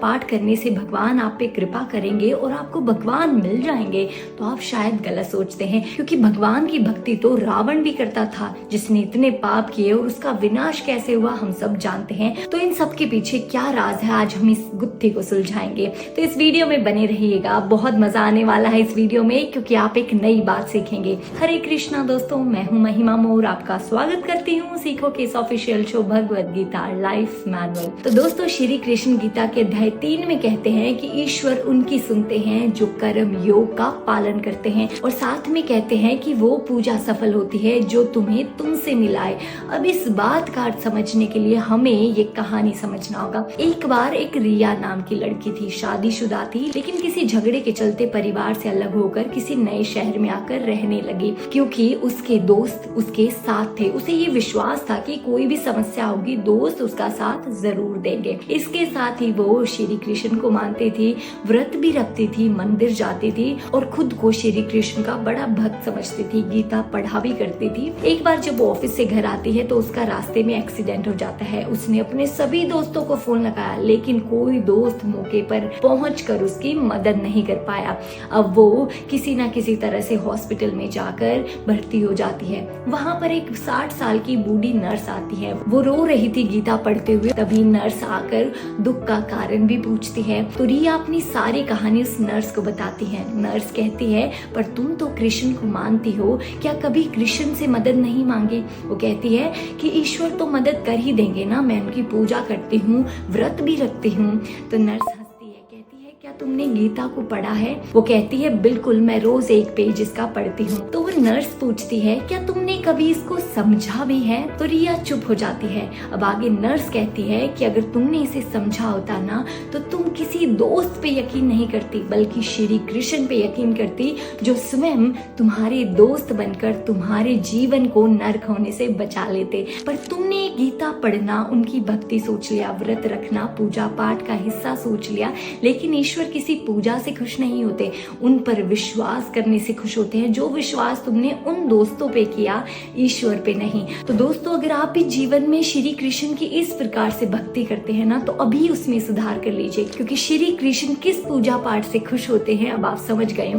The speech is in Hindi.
पाठ करने से भगवान आप पे कृपा करेंगे और आपको भगवान मिल जाएंगे, तो आप शायद गलत सोचते हैं, क्योंकि भगवान की भक्ति तो रावण भी करता था, जिसने इतने पाप किए और उसका विनाश कैसे हुआ हम सब जानते हैं। तो इन सब के पीछे क्या राज है, आज हम इस गुत्थी को सुलझाएंगे। तो इस वीडियो में बने रहिएगा, बहुत मजा आने वाला है इस वीडियो में, क्योंकि आप एक नई बात सीखेंगे। हरे कृष्णा दोस्तों, मैं हूँ महिमा मोर, आपका स्वागत करती हूँ सीखो के इस official show Bhagavad Gita life manual. तो दोस्तों, श्री कृष्ण गीता के अध्याय 3 में कहते हैं कि ईश्वर उनकी सुनते हैं जो कर्म योग का पालन करते हैं, और साथ में कहते हैं कि वो पूजा सफल होती है जो तुम्हें तुमसे मिलाए। अब इस बात का अर्थ समझने के लिए हमें ये कहानी समझना होगा। एक बार एक रिया नाम की लड़की थी, शादीशुदा थी, लेकिन किसी झगड़े के चलते परिवार से अलग होकर किसी नए शहर में आकर रहने लगी, क्योंकि उसके दोस्त उसके साथ थे। उसे ये विश्वास था कि कोई भी समस्या होगी दोस्त उसका साथ जरूर देंगे। इसके साथ ही वो श्री कृष्ण को मानती थी, व्रत भी रखती थी, मंदिर जाती थी और खुद को श्री कृष्ण का बड़ा भक्त समझती थी, गीता पढ़ा भी करती थी। एक बार जब वो ऑफिस से घर आती है तो उसका रास्ते में एक्सीडेंट हो जाता है। उसने अपने सभी दोस्तों को फोन लगाया, लेकिन कोई दोस्त मौके पर पहुंचकर उसकी मदद नहीं कर पाया। अब वो किसी ना किसी तरह से हॉस्पिटल में जाकर भर्ती हो जाती है। वहां पर एक 60 साल की बूढ़ी नर्स आती है। वो रो रही थी गीता पढ़ते हुए। तभी नर्स आकर दुख का कारण भी पूछती है। तो रिया अपनी सारी कहानी उस नर्स को बताती है। नर्स कहती है, पर तुम तो कृष्ण को मानती हो, क्या कभी कृष्ण से मदद नहीं मांगी? वो कहती है कि ईश्वर तो मदद कर ही देंगे ना, मैं उनकी पूजा करती हूँ, व्रत भी रखती हूँ। तो नर्स हंसती है, कहती है, क्या तुमने गीता को पढ़ा है? वो कहती है, बिल्कुल, मैं रोज एक पेज इसका पढ़ती हूँ। तो वो नर्स पूछती है, क्या तुमने कभी इसको समझा भी है? तो रिया चुप हो जाती है। अब आगे नर्स कहती है कि अगर तुमने इसे समझा होता ना, तो तुम किसी दोस्त पे यकीन नहीं करती, बल्कि श्री कृष्ण पे यकीन करती, जो स्वयं तुम्हारे दोस्त बनकर तुम्हारे जीवन को नरक होने से बचा लेते। पर तुमने गीता पढ़ना, उनकी भक्ति सोच लिया, व्रत रखना पूजा पाठ का हिस्सा सोच लिया, लेकिन ईश्वर किसी पूजा से खुश नहीं होते, उन पर विश्वास करने से खुश होते हैं। जो विश्वास तुमने उन दोस्तों पे किया, ईश्वर पे नहीं। तो दोस्तों, अगर आप भी जीवन में श्री कृष्ण की इस प्रकार से भक्ति करते हैं ना, तो अभी उसमें सुधार कर लीजिए, क्योंकि श्री कृष्ण किस पूजा पाठ से खुश होते हैं अब आप समझ गए।